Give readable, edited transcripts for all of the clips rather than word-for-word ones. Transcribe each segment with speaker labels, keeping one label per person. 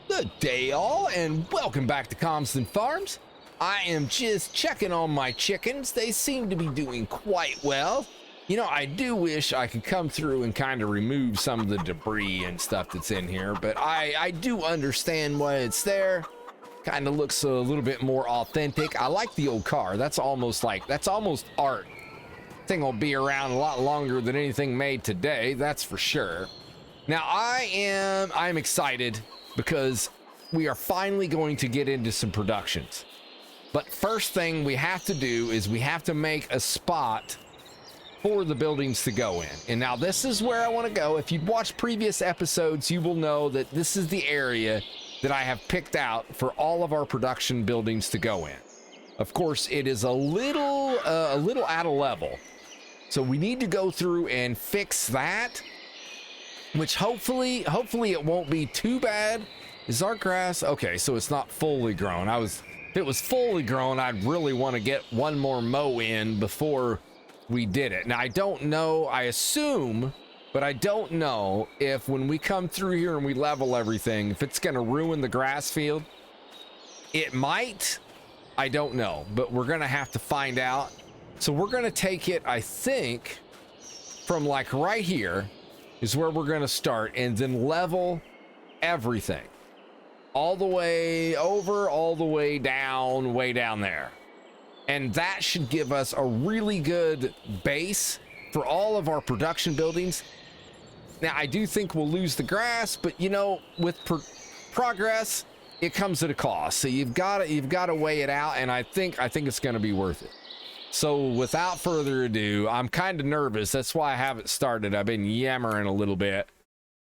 Speaker 1: Good day, all, and welcome back to Calmsden Farms. I am just checking on my chickens. They seem to be doing quite well. You know, I do wish I could come through and kind of remove some of the debris and stuff that's in here, but I do understand why it's there. Kind of looks a little bit more authentic. I like the old car. That's almost art. Thing will be around a lot longer than anything made today, that's for sure. Now I'm excited because we are finally going to get into some productions. But first thing we have to do is we have to make a spot for the buildings to go in. And now this is where I want to go. If you've watched previous episodes, you will know that this is the area that I have picked out for all of our production buildings to go in. Of course, it is a little out of level. So we need to go through and fix that, which hopefully it won't be too bad. Is our grass okay? So it's not fully grown. If it was fully grown, I'd really want to get one more mow in before we did it. Now I don't know, I assume, but I don't know if when we come through here and we level everything, if it's going to ruin the grass field. It might. I don't know, but we're going to have to find out. So we're going to take it, I think, from like right here is where we're going to start, and then level everything all the way over, all the way down there. And that should give us a really good base for all of our production buildings. Now, I do think we'll lose the grass, but you know, with progress, it comes at a cost. So you've got to weigh it out, and I think it's going to be worth it. So without further ado, I'm kind of nervous. That's why I haven't started. I've been yammering a little bit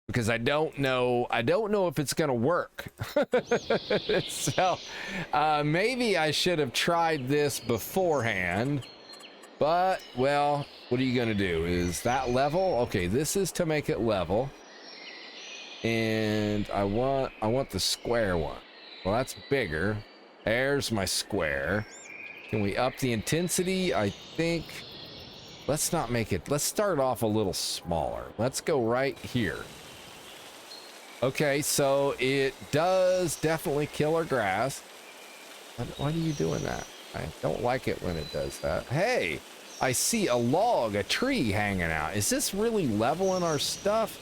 Speaker 1: because I don't know if it's going to work. So maybe I should have tried this beforehand, but well, what are you going to do? Is that level? Okay, this is to make it level. And I want the square one. Well, that's bigger. There's my square. Can we up the intensity? I think, let's not make it, let's start off a little smaller. Let's go right here. Okay, so it does definitely kill our grass. Why are you doing that? I don't like it when it does that. Hey, I see a log, a tree hanging out. Is this really leveling our stuff?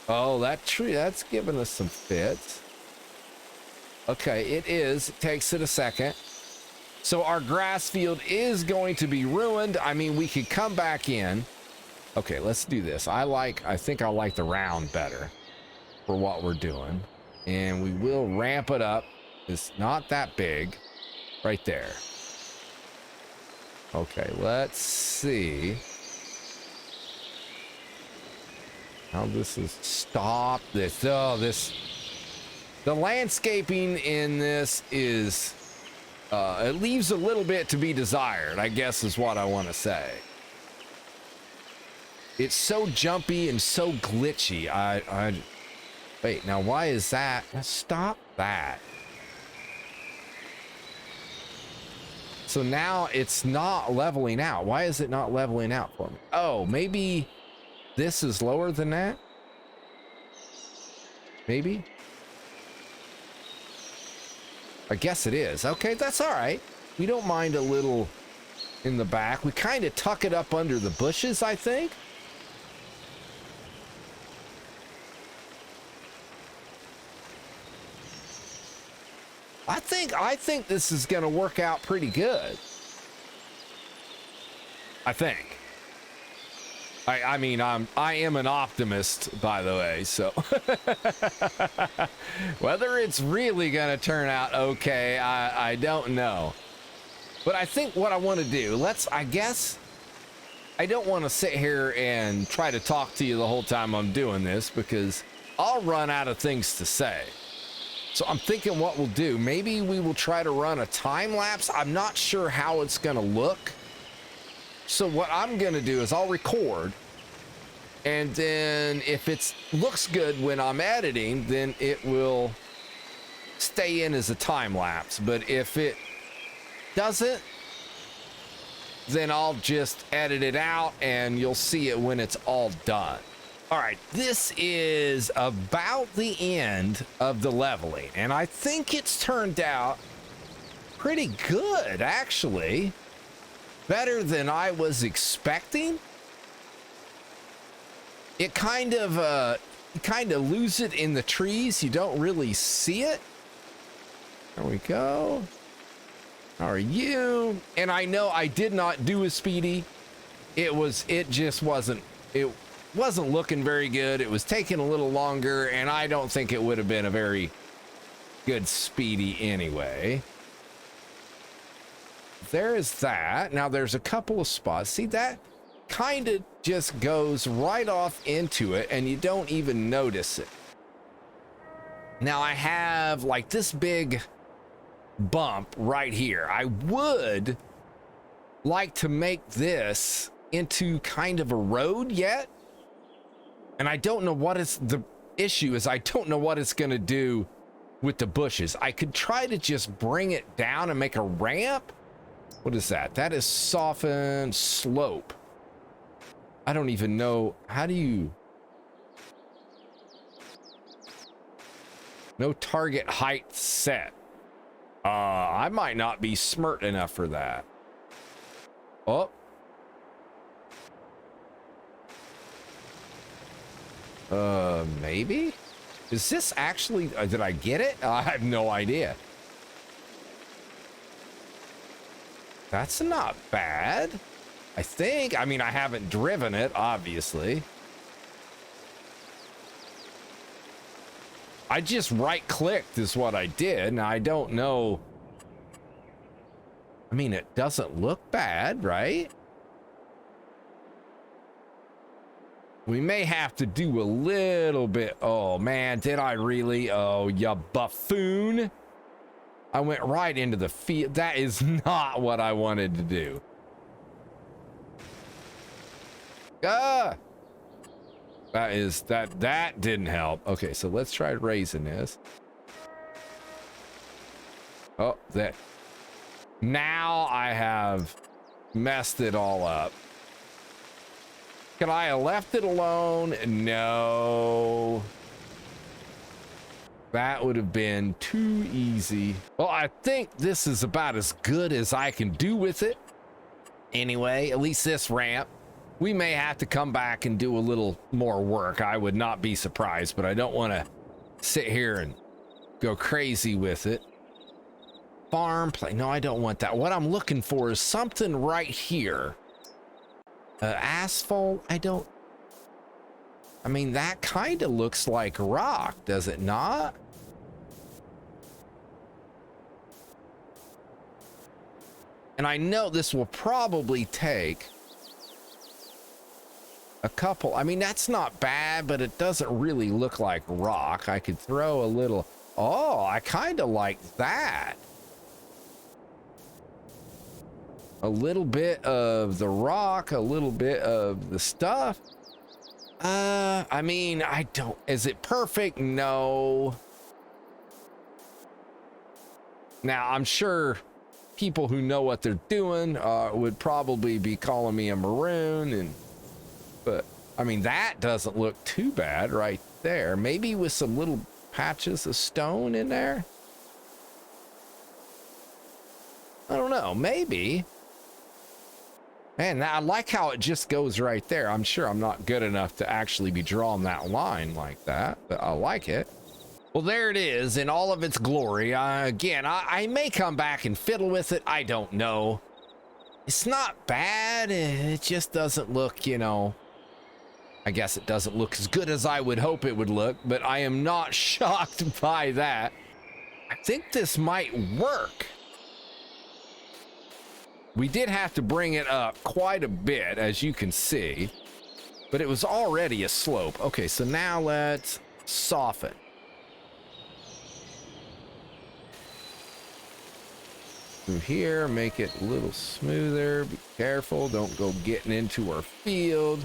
Speaker 1: Oh, that tree, that's giving us some fits. Okay, it is. It takes it a second. So our grass field is going to be ruined. I mean, we could come back in. Okay, let's do this. I think I like the round better for what we're doing. And we will ramp it up. It's not that big. Right there. Okay, let's see how this is. Stop this. Oh, the landscaping in this is, it leaves a little bit to be desired, I guess is what I want to say. It's so jumpy and so glitchy. Wait, now why is that? Stop that. So now it's not leveling out. Why is it not leveling out for me? Oh, maybe this is lower than that? Maybe? I guess it is. Okay, that's all right. We don't mind a little in the back. We kind of tuck it up under the bushes, I think. I think this is going to work out pretty good. I think. I mean, I am an optimist, by the way, so whether it's really going to turn out okay, I don't know. But I think what I want to do, I guess, I don't want to sit here and try to talk to you the whole time I'm doing this because I'll run out of things to say. So I'm thinking what we'll do, maybe we will try to run a time lapse. I'm not sure how it's going to look. So what I'm going to do is I'll record, and then if it looks good when I'm editing, then it will stay in as a time lapse. But if it doesn't, then I'll just edit it out and you'll see it when it's all done. All right, this is about the end of the leveling, and I think it's turned out pretty good, actually. Better than I was expecting. It kind of lose it in the trees. You don't really see it. There we go. How are you? And I know I did not do a speedy. It just wasn't looking very good. It was taking a little longer, and I don't think it would have been a very good speedy anyway. There is that. Now there's a couple of spots. See, that kind of just goes right off into it, and you don't even notice it. Now I have like this big bump right here. I would like to make this into kind of a road yet. And I don't know what the issue is. I don't know what it's going to do with the bushes. I could try to just bring it down and make a ramp. What is that? That is soften slope. I don't even know. How do you... No target height set. I might not be smart enough for that. Oh. Maybe? Is this actually... did I get it? I have no idea. That's not bad, I think. I mean, I haven't driven it, obviously. I just right-clicked is what I did. Now, I don't know. I mean, it doesn't look bad, right? We may have to do a little bit. Oh, man, did I really? Oh, you buffoon. I went right into the field. That is not what I wanted to do. Ah! That didn't help. Okay, so let's try raising this. Oh, that. Now I have messed it all up. Could I have left it alone? No. That would have been too easy. Well, I think this is about as good as I can do with it. Anyway, at least this ramp. We may have to come back and do a little more work. I would not be surprised, but I don't want to sit here and go crazy with it. Farm play. No, I don't want that. What I'm looking for is something right here. Asphalt. I mean, that kind of looks like rock, does it not? And I know this will probably take a couple. I mean, that's not bad, but it doesn't really look like rock. I could throw a little. Oh, I kind of like that. A little bit of the rock, a little bit of the stuff. I mean, I don't. Is it perfect? No. Now, I'm sure people who know what they're doing would probably be calling me a maroon, but I mean, that doesn't look too bad right there. Maybe with some little patches of stone in there. I don't know. Maybe. Man, I like how it just goes right there. I'm sure I'm not good enough to actually be drawing that line like that, but I like it. Well, there it is in all of its glory. Again, I may come back and fiddle with it. I don't know. It's not bad. It just doesn't look, you know, I guess it doesn't look as good as I would hope it would look, but I am not shocked by that. I think this might work. We did have to bring it up quite a bit, as you can see, but it was already a slope. Okay, so now let's soften. Through here, make it a little smoother. Be careful, don't go getting into our field.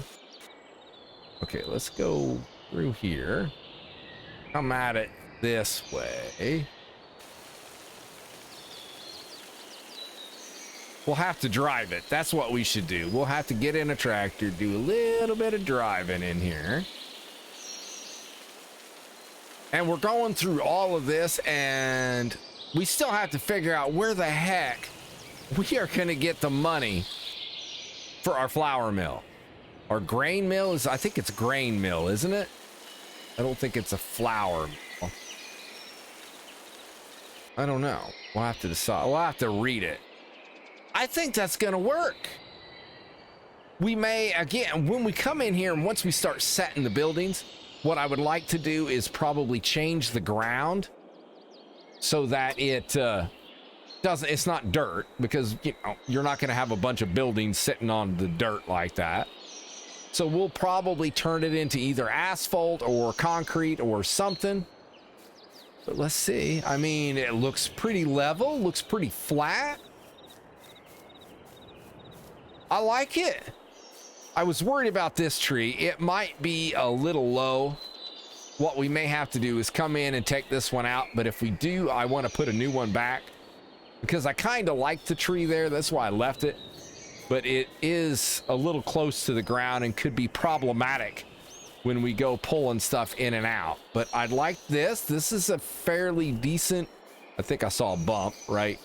Speaker 1: Okay, let's go through here. Come at it this way. We'll have to drive it. That's what we should do. We'll have to get in a tractor, do a little bit of driving in here. And we're going through all of this, and we still have to figure out where the heck we are going to get the money for our flour mill. Our grain mill is, I think it's grain mill, isn't it? I don't think it's a flour mill. I don't know. We'll have to decide. We'll have to read it. I think that's going to work. We may, again, when we come in here and once we start setting the buildings, what I would like to do is probably change the ground so that it doesn't, it's not dirt, because you know, you're not going to have a bunch of buildings sitting on the dirt like that. So we'll probably turn it into either asphalt or concrete or something. But let's see. I mean, it looks pretty level, looks pretty flat. I like it. I was worried about this tree. It might be a little low. What we may have to do is come in and take this one out. But if we do, I want to put a new one back because I kind of like the tree there. That's why I left it. But it is a little close to the ground and could be problematic when we go pulling stuff in and out. But I'd like this. This is a fairly decent, I think I saw a bump, right?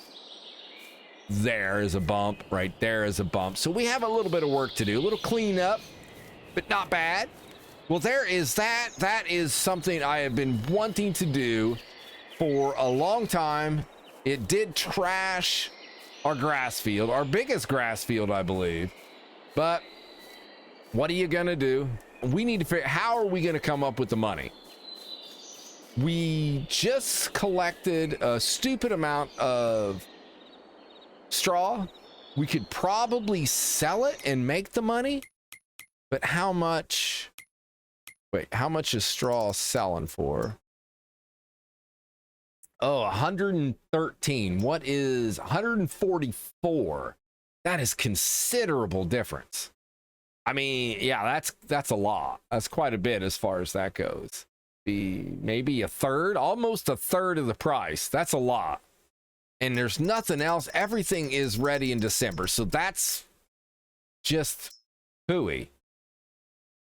Speaker 1: There is a bump, right there is a bump. So we have a little bit of work to do, a little cleanup, but not bad. Well, there is that. That is something I have been wanting to do for a long time. It did trash our grass field, our biggest grass field, I believe. But what are you gonna do? We need to figure, how are we gonna come up with the money? We just collected a stupid amount of straw. We could probably sell it and make the money, but how much? Wait, how much is straw selling for? Oh, 113. What is 144? That is considerable difference. I mean, yeah, that's a lot. That's quite a bit as far as that goes. Maybe a third, almost a third of the price. That's a lot. And there's nothing else. Everything is ready in December. So that's just hooey.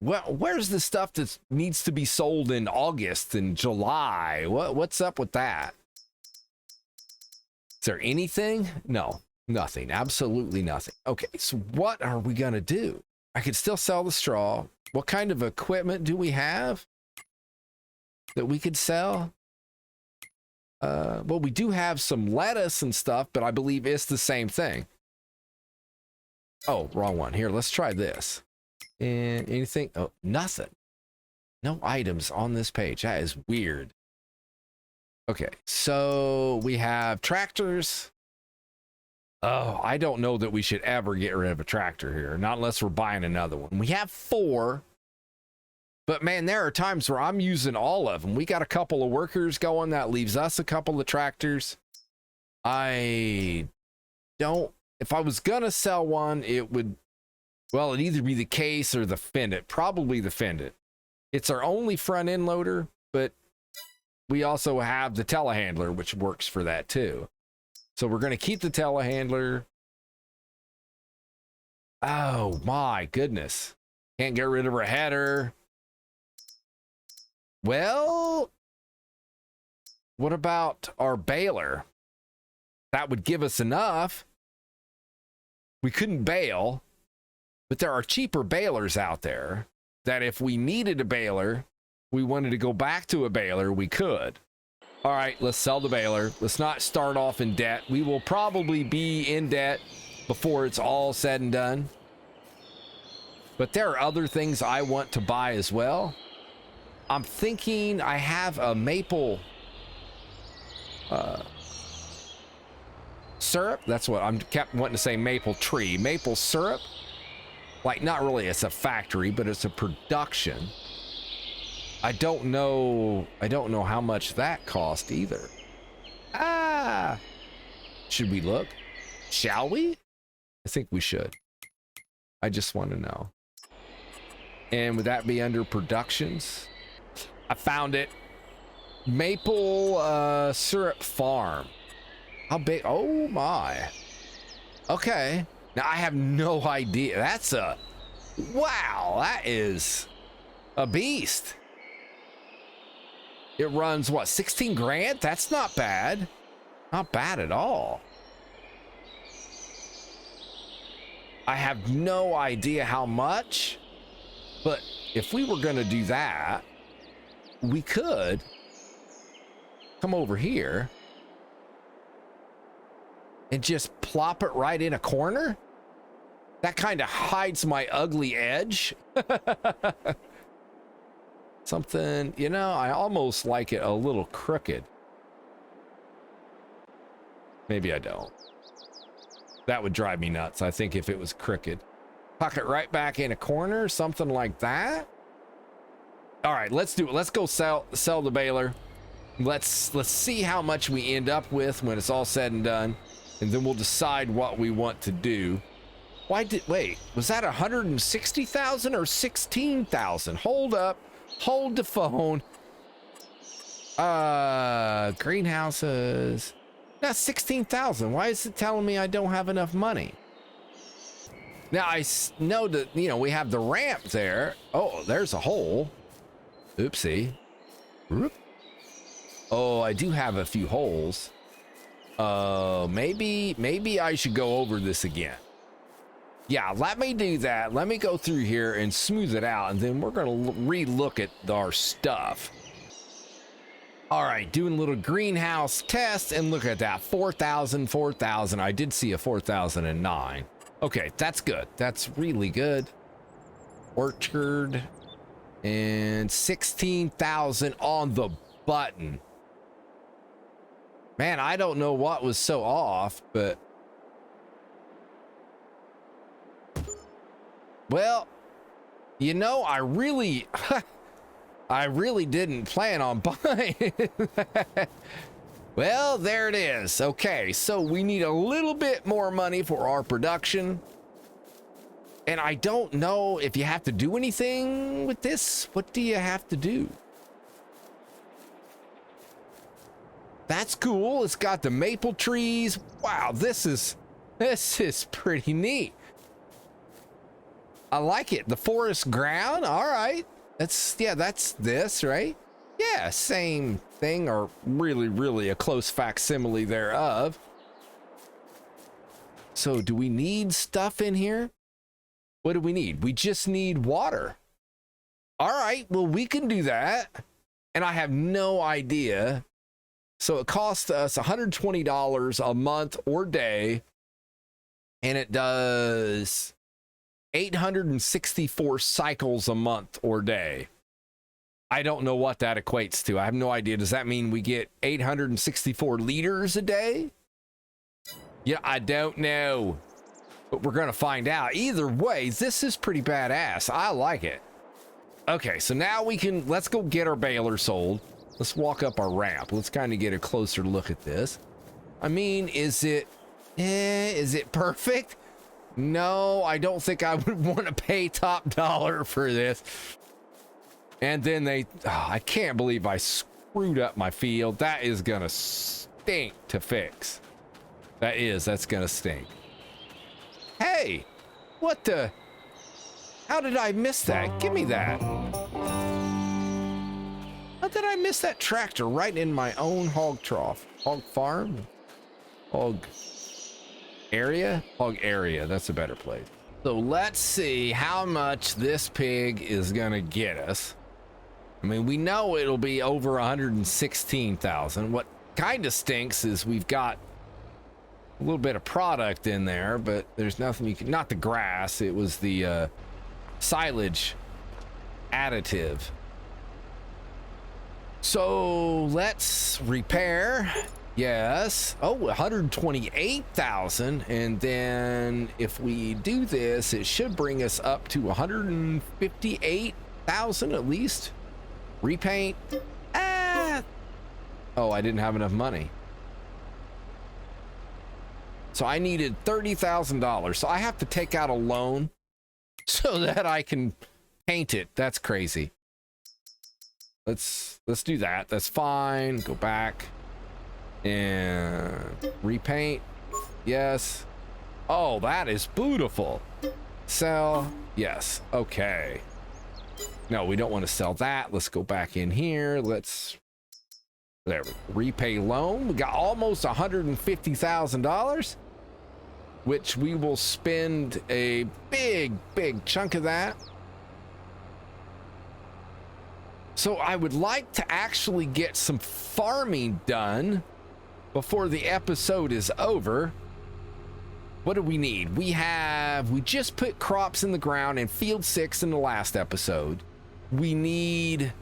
Speaker 1: Well, where's the stuff that needs to be sold in August and July? What's up with that? Is there anything? No, nothing. Absolutely nothing. Okay, so what are we going to do? I could still sell the straw. What kind of equipment do we have that we could sell? Well, we do have some lettuce and stuff, but I believe it's the same thing. Oh, wrong one. Here, let's try this. And anything? Oh, nothing. No items on this page. That is weird. Okay, so we have tractors. Oh, I don't know that we should ever get rid of a tractor here, not unless we're buying another one. We have 4. But man, there are times where I'm using all of them. We got a couple of workers going. That leaves us a couple of tractors. I don't, if I was going to sell one, it would, well, it'd either be the Case or the Fendit. Probably the Fendit. It's our only front end loader, but we also have the telehandler, which works for that too. So we're going to keep the telehandler. Oh my goodness. Can't get rid of our header. Well, what about our baler? That would give us enough. We couldn't bale, but there are cheaper balers out there that if we needed a baler, we wanted to go back to a baler, we could. All right, let's sell the baler. Let's not start off in debt. We will probably be in debt before it's all said and done. But there are other things I want to buy as well. I'm thinking I have a maple syrup. That's what I'm kept wanting to say, maple tree. Maple syrup. Like, not really, it's a factory, but it's a production. I don't know how much that cost either. Ah, should we look? Shall we? I think we should. I just want to know. And would that be under productions? I found it. Maple syrup farm. How big? Oh my. Okay. Now I have no idea. That's a, wow, that is a beast. It runs what, 16 grand? That's not bad. Not bad at all. I have no idea how much, but if we were going to do that, we could come over here and just plop it right in a corner. That kind of hides my ugly edge. Something, you know, I almost like it a little crooked. Maybe I don't. That would drive me nuts, I think, if it was crooked. Tuck it right back in a corner, something like that. All right, let's do it. Let's go sell the baler. Let's see how much we end up with when it's all said and done, and then we'll decide what we want to do. Wait, was that 160,000 or 16,000? Hold up, hold the phone. Greenhouses. That's 16,000. Why is it telling me I don't have enough money? Now I know that, you know, we have the ramp there. Oh, there's a hole. Oopsie. Whoop. Oh, I do have a few holes. Maybe I should go over this again. Yeah, let me do that. Let me go through here and smooth it out, and then we're gonna re-look at our stuff. All right, doing a little greenhouse test, and look at that, 4,000, 4,000. I did see a 4,009. Okay, that's good. That's really good. Orchard, and 16,000 on the button. Man, I don't know what was so off, but well, you know, I really didn't plan on buying it. Well, there it is. Okay, so we need a little bit more money for our production. And I don't know if you have to do anything with this. What do you have to do? That's cool. It's got the maple trees. Wow, this is pretty neat. I like it. The forest ground. All right. That's this, right? Yeah, same thing, or really a close facsimile thereof. So do we need stuff in here? What do we need? We just need water. All right, well, we can do that. And I have no idea. So it costs us $120 a month or day. And it does 864 cycles a month or day. I don't know what that equates to. I have no idea. Does that mean we get 864 liters a day? Yeah, I don't know. But we're going to find out. Either way, this is pretty badass. I like it. Okay, so now let's go get our baler sold. Let's walk up our ramp. Let's kind of get a closer look at this. I mean, is it perfect? No, I don't think I would want to pay top dollar for this. And then I can't believe I screwed up my field. That is gonna stink to fix. That's gonna stink. Hey, what the? How did I miss that? Give me that. How did I miss that tractor right in my own hog trough? Hog farm? Hog area? Hog area, that's a better place. So let's see how much this pig is gonna get us. I mean, we know it'll be over 116,000. What kind of stinks is we've got a little bit of product in there, but there's nothing you can, not the grass, it was the silage additive. So let's repair. Yes. Oh, 128,000. And then if we do this, it should bring us up to 158,000 at least. Repaint. Oh, I didn't have enough money. So I needed $30,000. So I have to take out a loan so that I can paint it. That's crazy. Let's do that. That's fine. Go back and repaint. Yes. Oh, that is beautiful. Sell. Yes. Okay. No, we don't want to sell that. Let's go back in here. Let's There we go. Repay loan. We got almost $150,000, which we will spend a big chunk of that. So I would like to actually get some farming done before the episode is over. What do we need? We just put crops in the ground in field 6 in the last episode. We need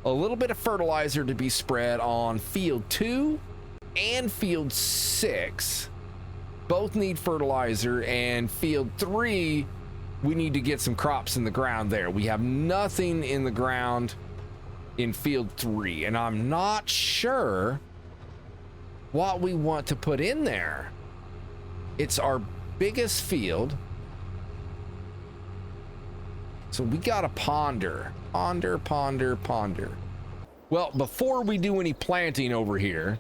Speaker 1: a little bit of fertilizer to be spread on field 2 and field 6. Both need fertilizer, and field 3, we need to get some crops in the ground there. We have nothing in the ground in field 3, and I'm not sure what we want to put in there. It's our biggest field, so we gotta ponder. Well, before we do any planting over here,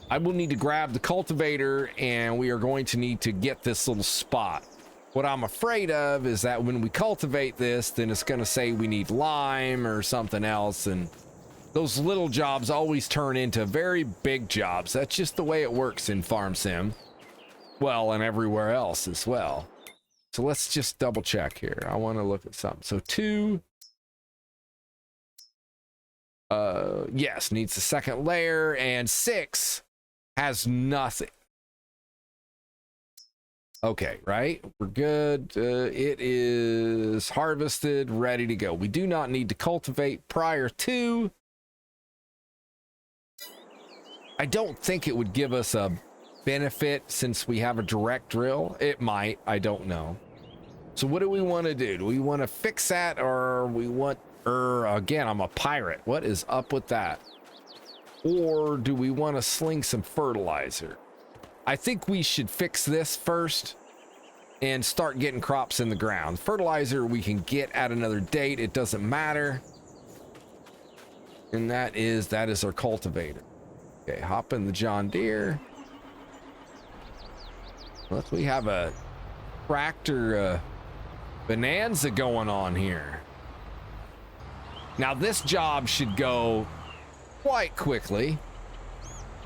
Speaker 1: I will need to grab the cultivator, and we are going to need to get this little spot. What I'm afraid of is that when we cultivate this, then it's going to say we need lime or something else, and those little jobs always turn into very big jobs. That's just the way it works in Farm Sim. Well, and everywhere else as well. So let's just double check here. I want to look at something. So 2, yes, needs the second layer, and 6 has nothing. Okay, right? We're good. It is harvested, ready to go. We do not need to cultivate prior to. I don't think it would give us a benefit since we have a direct drill. It might, I don't know. So what do we want to do? Do we want to fix that, or we want, again, I'm a pirate. What is up with that? Or do we want to sling some fertilizer? I think we should fix this first and start getting crops in the ground. Fertilizer we can get at another date. It doesn't matter. And that is our cultivator. Okay, hop in the John Deere. Look, we have a tractor bonanza going on here. Now this job should go quite quickly,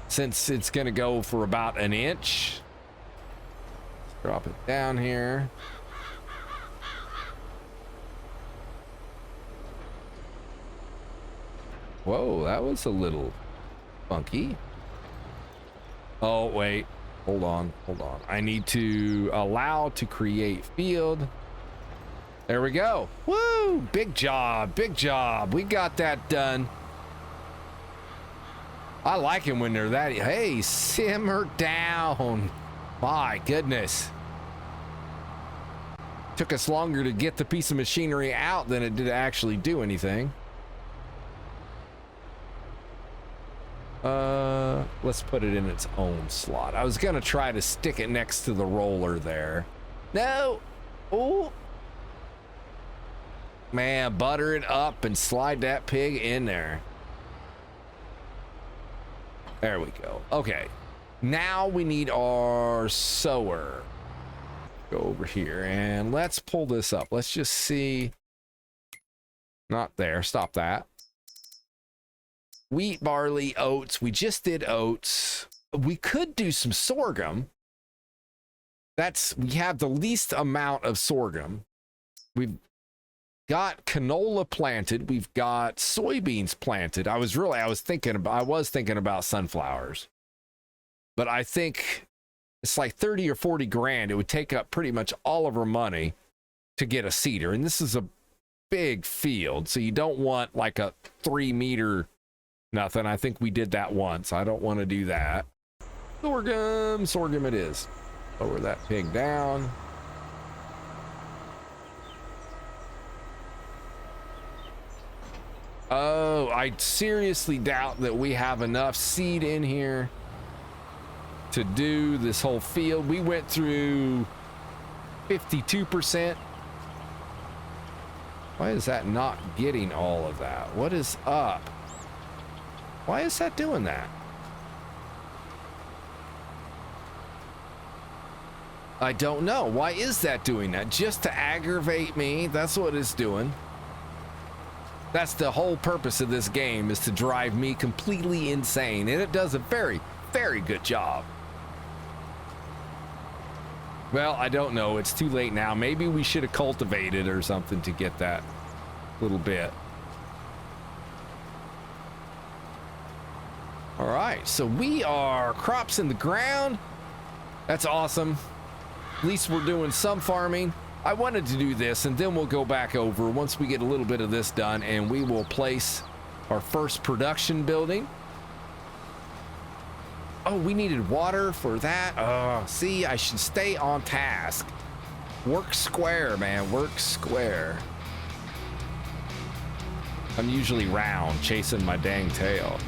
Speaker 1: since it's going to go for about an inch. Let's drop it down here. Whoa, that was a little funky. Oh, wait. Hold on. I need to allow to create field. There we go. Woo! Big job. We got that done. I like it when they're that. Hey, simmer down. My goodness. Took us longer to get the piece of machinery out than it did actually do anything. Let's put it in its own slot. I was gonna try to stick it next to the roller there. No. Oh. Man, butter it up and slide that pig in there. There we go. Okay, now we need our sower. Go over here and let's pull this up. Let's just see. Not there. Stop that. Wheat, barley, oats. We just did oats. We could do some sorghum. We have the least amount of sorghum. We've got canola planted. We've got soybeans planted. I was thinking about sunflowers, but I think it's like 30 or 40 grand. It would take up pretty much all of our money to get a seeder. And this is a big field, so you don't want like a 3-meter nothing. I think we did that once. I don't want to do that. Sorghum it is. Lower that pig down. Oh, I seriously doubt that we have enough seed in here to do this whole field. We went through 52%. Why is that not getting all of that? What is up? Why is that doing that? I don't know. Why is that doing that? Just to aggravate me? That's what it's doing. That's the whole purpose of this game, is to drive me completely insane, and it does a very, very good job. Well, I don't know. It's too late now. Maybe we should have cultivated or something to get that little bit. All right, so we are crops in the ground. That's awesome. At least we're doing some farming. I wanted to do this, and then we'll go back over once we get a little bit of this done, and we will place our first production building. Oh, we needed water for that. Oh, see, I should stay on task. Work square, man, work square. I'm usually round, chasing my dang tail.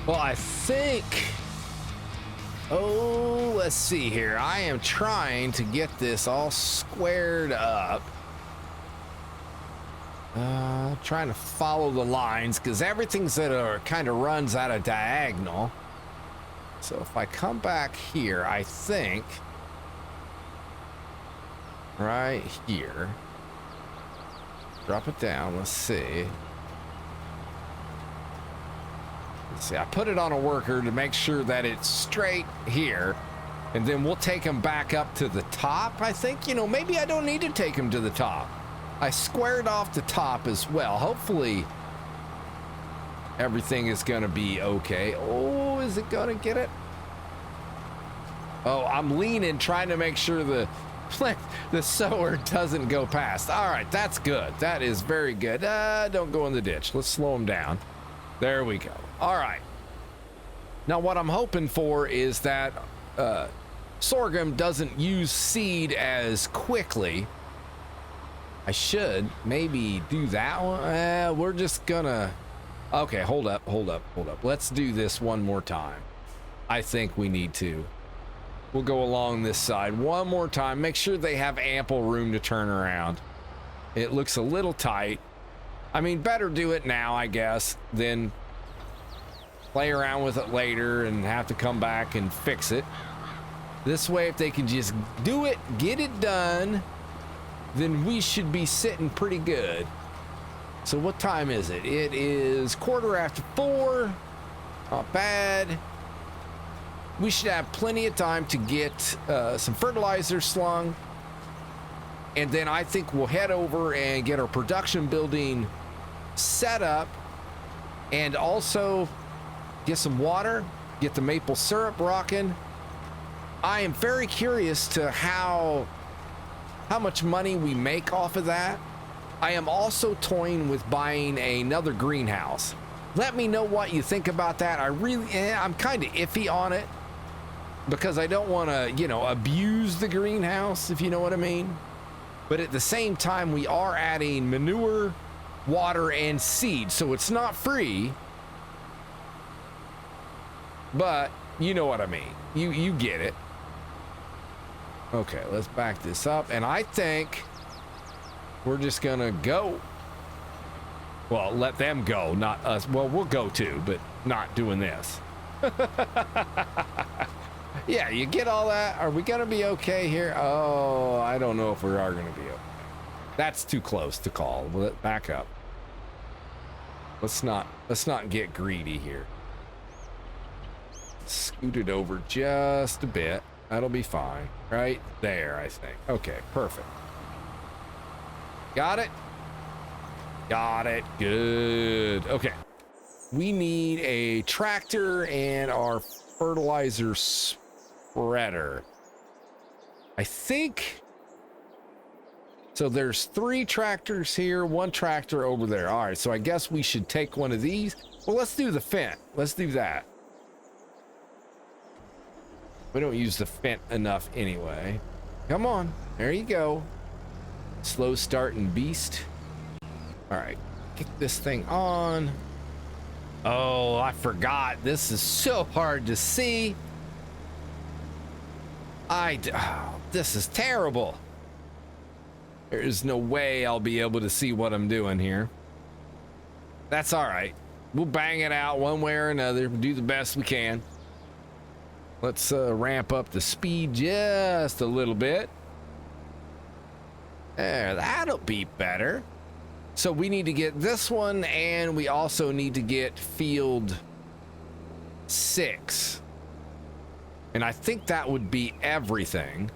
Speaker 1: Well, I think, oh, let's see here. I am trying to get this all squared up. Trying to follow the lines, because everything's that are kind of runs at a diagonal. So if I come back here, I think right here, drop it down. Let's see. See, I put it on a worker to make sure that it's straight here, and then we'll take them back up to the top. I think, you know, maybe I don't need to take them to the top. I squared off the top as well. Hopefully everything is gonna be okay. Oh, is it gonna get it? Oh, I'm leaning, trying to make sure the sower doesn't go past. All right, that's good. That is very good. Don't go in the ditch. Let's slow them down. There we go. All right. Now what I'm hoping for is that sorghum doesn't use seed as quickly. I should maybe do that one. We're just gonna, okay, hold up. Let's do this one more time. I think we need to. We'll go along this side one more time. Make sure they have ample room to turn around. It looks a little tight. I mean, better do it now, I guess, than play around with it later and have to come back and fix it. This way, if they can just do it, get it done, then we should be sitting pretty good. So what time is it? It is 4:15. Not bad. We should have plenty of time to get some fertilizer slung. And then I think we'll head over and get our production building set up, and also get some water, get the maple syrup rocking. I am very curious to how much money we make off of that. I am also toying with buying another greenhouse. Let me know what you think about that. I'm kind of iffy on it, because I don't want to, you know, abuse the greenhouse, if you know what I mean. But at the same time, we are adding manure, water, and seed, so it's not free. But you know what I mean. You get it. Okay, let's back this up, and I think we're just gonna go. Well, let them go, not us. Well, we'll go too, but not doing this. Yeah, you get all that? Are we gonna be okay here? Oh, I don't know if we are gonna be okay. That's too close to call. Back up. Let's not get greedy here. Scoot it over just a bit. That'll be fine. Right there, I think. Okay, perfect. Got it? Got it. Good. Okay. We need a tractor and our fertilizer spreader. I think... So there's 3 tractors here, 1 tractor over there. All right, so I guess we should take one of these. Well, let's do the Fendt. Let's do that. We don't use the Fendt enough anyway. Come on. There you go. Slow starting beast. All right, kick this thing on. Oh, I forgot. This is so hard to see. This is terrible. There is no way I'll be able to see what I'm doing here. That's all right. We'll bang it out one way or another. We'll do the best we can. Let's ramp up the speed just a little bit. There, that'll be better. So we need to get this one, and we also need to get field 6. And I think that would be everything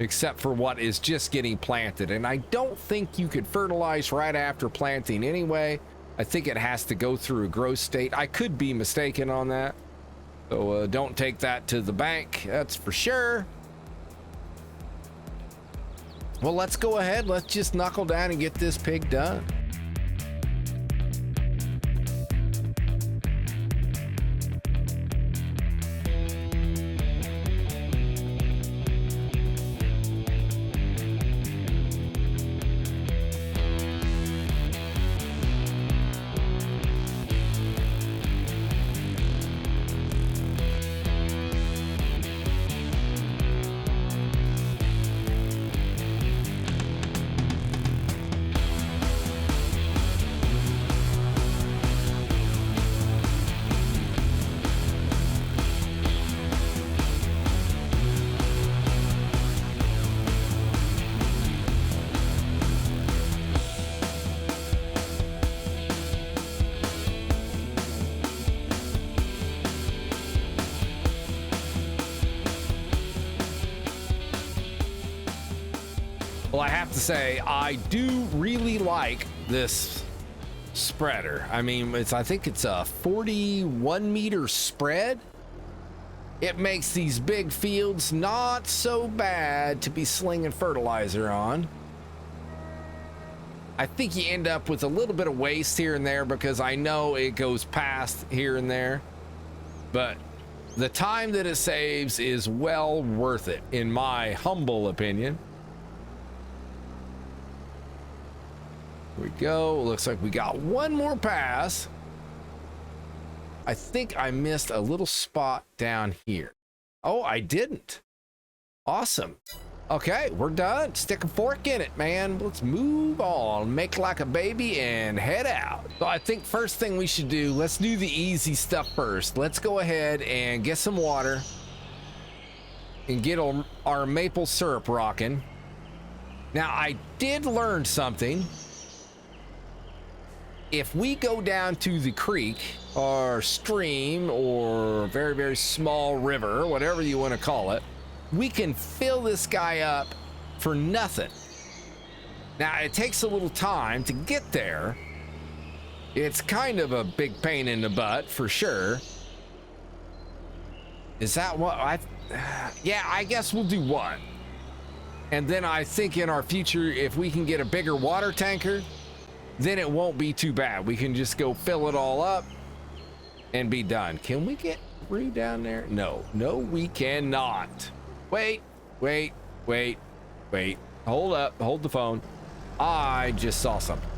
Speaker 1: except for what is just getting planted. And I don't think you could fertilize right after planting anyway. I think it has to go through a growth state. I could be mistaken on that. So don't take that to the bank, that's for sure. Well, let's go ahead. Let's just knuckle down and get this pig done. Well, I have to say, I do really like this spreader. I mean, I think it's a 41 meter spread. It makes these big fields not so bad to be slinging fertilizer on. I think you end up with a little bit of waste here and there because I know it goes past here and there, but the time that it saves is well worth it, in my humble opinion. Here we go. Looks like we got one more pass. I think I missed a little spot down here. Oh, I didn't. Awesome. Okay, we're done. Stick a fork in it, man. Let's move on. Make like a baby and head out. So I think first thing we should do, let's do the easy stuff first. Let's go ahead and get some water and get our maple syrup rocking. Now, I did learn something. If we go down to the creek or stream or very, very small river, whatever you want to call it, we can fill this guy up for nothing. Now, it takes a little time to get there. It's kind of a big pain in the butt for sure. Is that what yeah, I guess we'll do one. And then I think in our future, if we can get a bigger water tanker, then it won't be too bad. We can just go fill it all up and be done. Can we get through down there? No, we cannot. Wait. Hold up, hold the phone. I just saw something.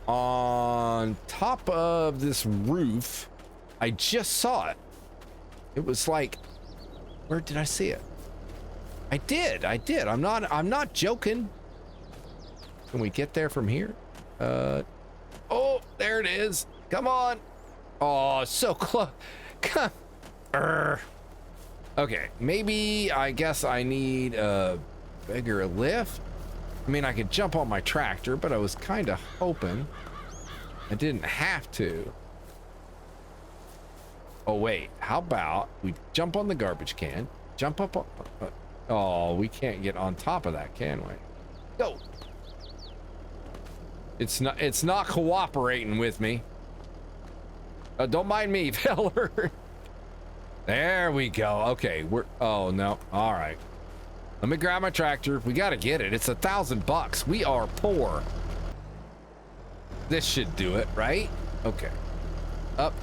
Speaker 1: On top of this roof, I just saw it. It was like, where did I see it? I did. I'm not joking. Can we get there from here? Oh, there it is. Come on. Oh, so close. Come. Okay, maybe I guess I need a bigger lift. I mean, I could jump on my tractor, but I was kind of hoping I didn't have to. Oh, wait. How about we jump on the garbage can, jump up on... oh, we can't get on top of that, can we? Go. It's not cooperating with me. Don't mind me, feller. There we go. Okay, oh, no. All right. Let me grab my tractor. We got to get it. It's $1,000. We are poor. This should do it, right? Okay. Up.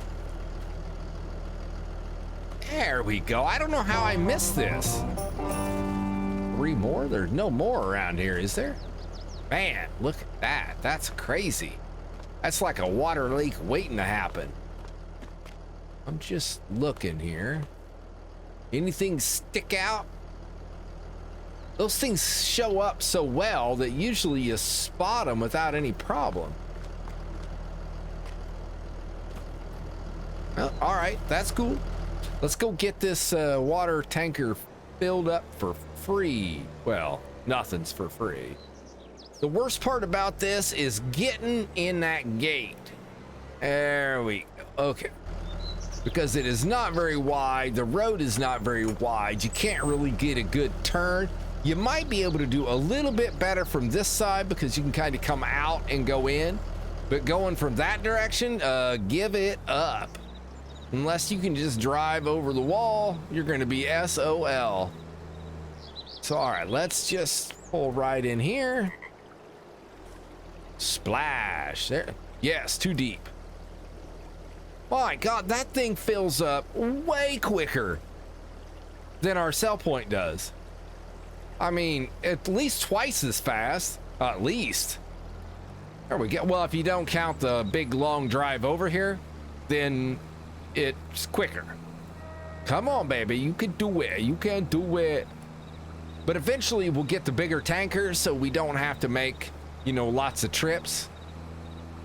Speaker 1: There we go. I don't know how I missed this. 3 more? There's no more around here, is there? Man, look at that. That's crazy. That's like a water leak waiting to happen. I'm just looking here. Anything stick out? Those things show up so well that usually you spot them without any problem. Well, all right, that's cool. Let's go get this water tanker filled up for free. Well, nothing's for free. The worst part about this is getting in that gate. There we go. Okay. Because it is not very wide. The road is not very wide. You can't really get a good turn. You might be able to do a little bit better from this side because you can kind of come out and go in. But going from that direction, give it up. Unless you can just drive over the wall, you're going to be SOL. So, all right, let's just pull right in here. Splash. There. Yes, too deep. My God, that thing fills up way quicker than our sell point does. I mean, at least twice as fast. At least. There we go. Well, if you don't count the big long drive over here, then it's quicker. Come on, baby. You can do it. You can do it. But eventually we'll get the bigger tankers so we don't have to make, you know, lots of trips.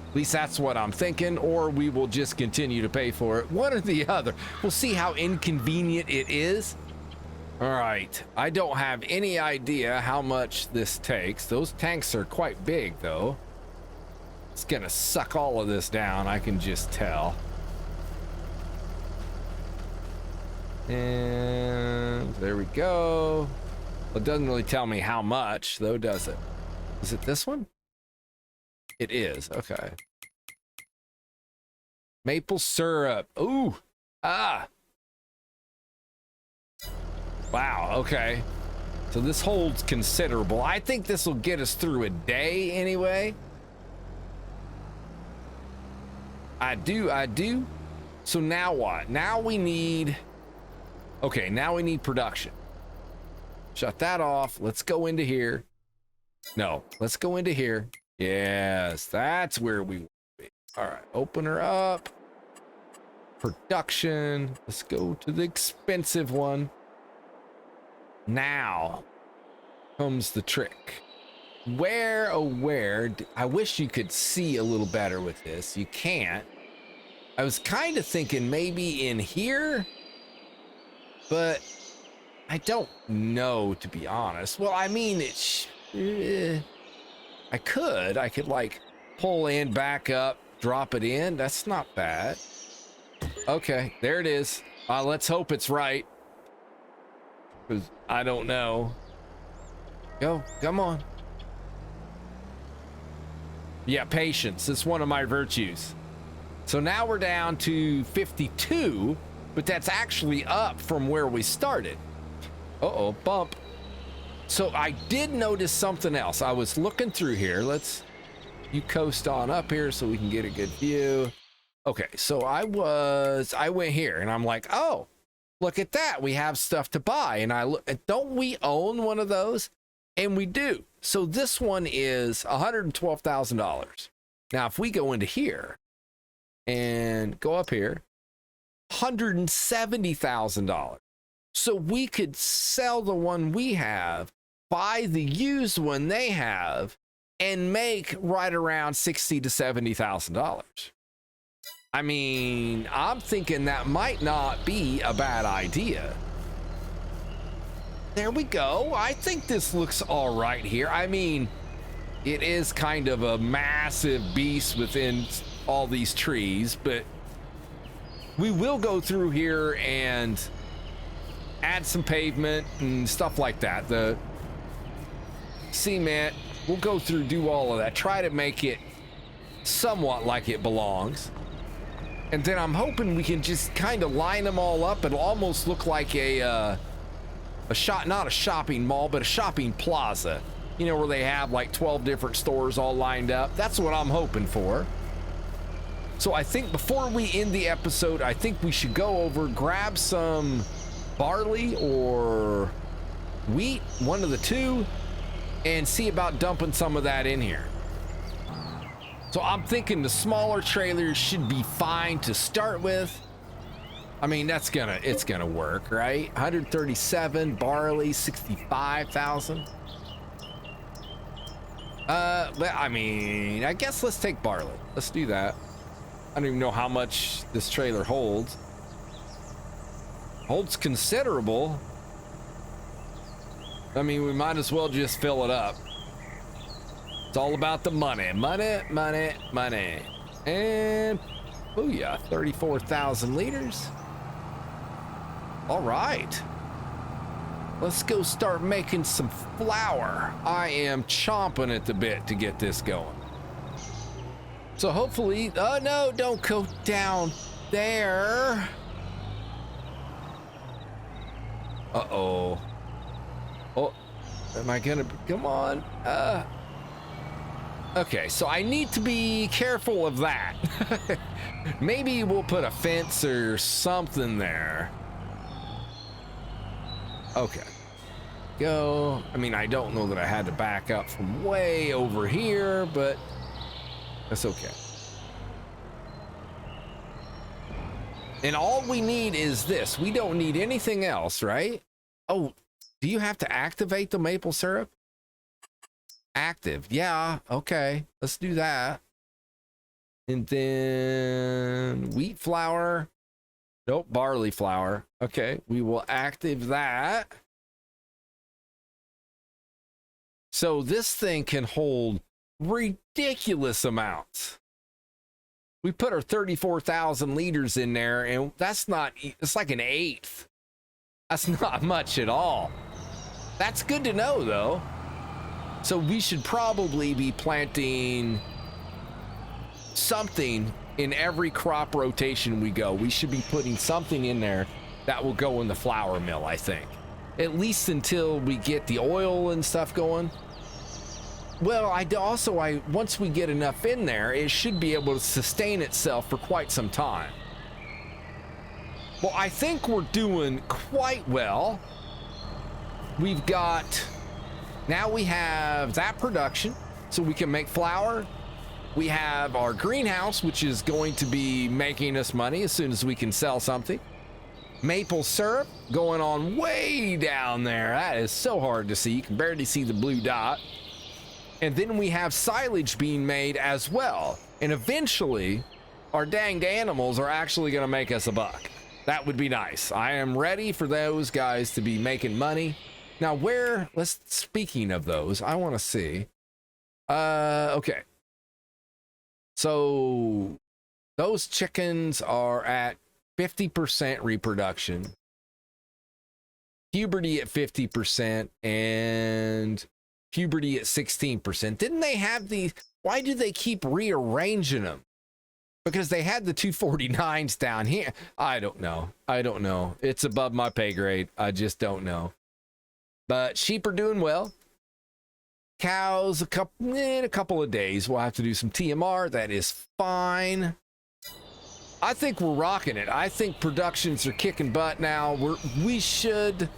Speaker 1: At least that's what I'm thinking, or we will just continue to pay for it. One or the other. We'll see how inconvenient it is. All right. I don't have any idea how much this takes. Those tanks are quite big, though. It's gonna suck all of this down, I can just tell. And there we go. It doesn't really tell me how much, though, does it? Is it this one? It is. Okay. Maple syrup. Ooh. Ah. Wow. Okay. So this holds considerable. I think this will get us through a day anyway. I do. So now what? Now we need... Okay, now we need production. Shut that off. Let's go into here. No, let's go into here. Yes, that's where we want to be. All right, open her up. Production. Let's go to the expensive one. Now comes the trick. Where, oh where, I wish you could see a little better with this. You can't. I was kind of thinking maybe in here, but I don't know, to be honest. Well, I mean, I could like pull in, back up, drop it in. That's not bad. Okay, there it is. Let's hope it's right, because I don't know. Go, come on. Yeah, patience. It's one of my virtues. So now we're down to 52, but that's actually up from where we started. Uh-oh, bump. So I did notice something else. I was looking through here. You coast on up here so we can get a good view. Okay, so I went here and I'm like, oh, look at that. We have stuff to buy. And I look, don't we own one of those? And we do. So this one is $112,000. Now, if we go into here and go up here, $170,000. So we could sell the one we have, buy the used one they have, and make right around $60,000 to $70,000. I mean, I'm thinking that might not be a bad idea. There we go. I think this looks all right here. I mean, it is kind of a massive beast within all these trees, but we will go through here and add some pavement and stuff like that. The cement, we'll go through, do all of that, try to make it somewhat like it belongs. And then I'm hoping we can just kind of line them all up. It'll almost look like not a shopping mall, but a shopping plaza. You know, where they have like 12 different stores all lined up. That's what I'm hoping for. So I think before we end the episode, I think we should go over, grab some barley or wheat, one of the two, and see about dumping some of that in here. So I'm thinking the smaller trailers should be fine to start with. I mean, it's gonna work, right? 137 barley, 65,000. I mean, I guess let's take barley. Let's do that. I don't even know how much this trailer holds. Holds considerable. I mean, we might as well just fill it up. It's all about the money. Money, money, money. And, oh yeah, 34,000 liters. All right. Let's go start making some flour. I am chomping at the bit to get this going. So hopefully, oh no, don't go down there. Uh-oh. Oh, am I gonna, come on. Okay, so I need to be careful of that. Maybe we'll put a fence or something there. Okay. Go. I mean, I don't know that I had to back up from way over here, but that's okay. And all we need is this. We don't need anything else, right? Oh, do you have to activate the maple syrup? Active. Yeah, okay. Let's do that. And then wheat flour. Nope, barley flour. Okay, we will active that. So this thing can hold ridiculous amounts. We put our 34,000 liters in there, and that's not, it's like an eighth. That's not much at all. That's good to know, though. So we should probably be planting something in every crop rotation we go. We should be putting something in there that will go in the flour mill, I think. At least until we get the oil and stuff going. Well, once we get enough in there, it should be able to sustain itself for quite some time. Well, I think we're doing quite well. Now we have that production, so we can make flour. We have our greenhouse, which is going to be making us money as soon as we can sell something. Maple syrup going on way down there. That is so hard to see. You can barely see the blue dot. And then we have silage being made as well. And eventually, our danged animals are actually going to make us a buck. That would be nice. I am ready for those guys to be making money. Now, speaking of those, I want to see. Okay. So, those chickens are at 50% reproduction. Puberty at 50%, and puberty at 16%. Didn't they have why do they keep rearranging them? Because they had the 249s down here. I don't know. It's above my pay grade. I just don't know. But sheep are doing well. Cows, in a couple of days, we'll have to do some TMR. That is fine. I think we're rocking it. I think productions are kicking butt now. We should,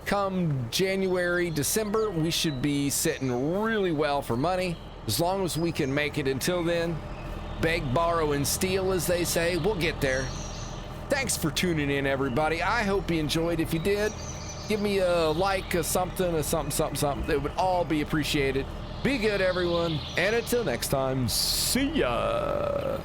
Speaker 1: come January, December, we should be sitting really well for money. As long as we can make it until then. Beg, borrow, and steal, as they say. We'll get there. Thanks for tuning in, everybody. I hope you enjoyed. If you did, give me a like, something. It would all be appreciated. Be good, everyone. And until next time, see ya.